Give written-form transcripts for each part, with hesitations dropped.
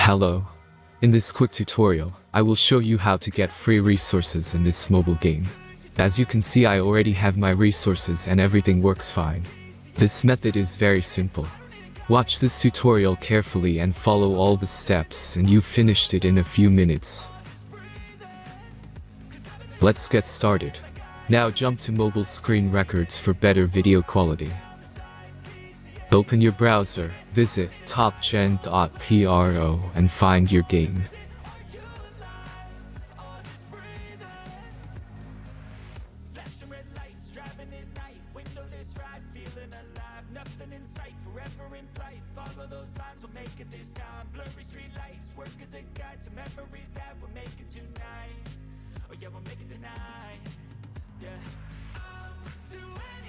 Hello. In this quick tutorial, I will show you how to get free resources in this mobile game. As you can see, I already have my resources and everything works fine. This method is very simple. Watch this tutorial carefully and follow all the steps and you've finished it in a few minutes. Let's get started. Now jump to mobile screen records for better video quality. Open your browser, visit topgen.pro and find your game.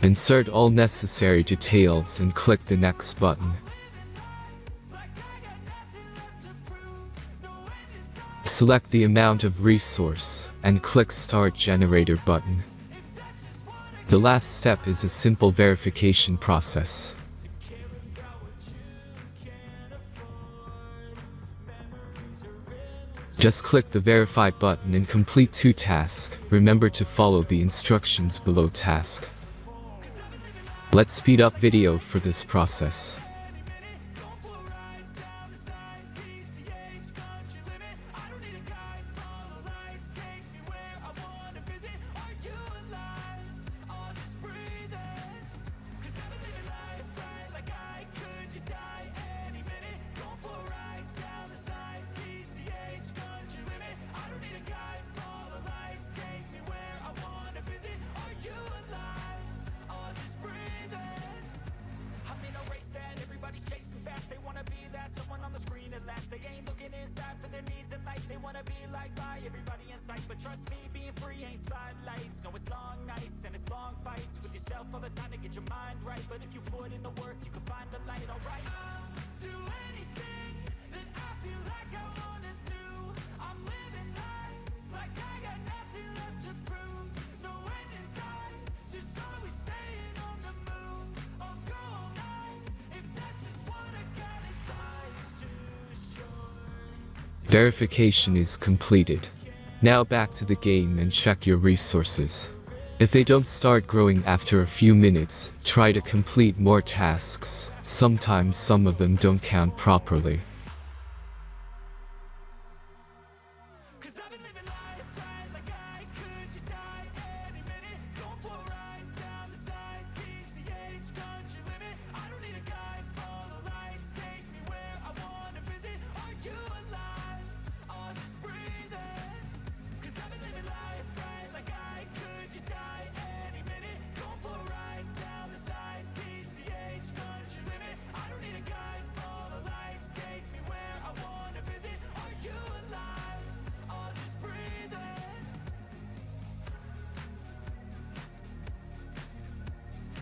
Insert all necessary details and click the next button. Select the amount of resource and click Start Generator button. The last step is a simple verification process. Just click the Verify button and complete 2 tasks. Remember to follow the instructions below task. Let's speed up video for this process. They wanna be like by everybody in sight, but trust me, being free ain't spotlights. No, it's long nights and it's long fights with yourself all the time to get your mind right. But if you put in the work, you can find the light. Alright, I'll do anything that I feel like I wanna do. I'm living life like I got nothing left to prove. No end in sight, just always staying on the move. I'll go all night if that's just what I got. Life's too short. Verification is completed. Now back to the game and check your resources. If they don't start growing after a few minutes, try to complete more tasks. Sometimes some of them don't count properly.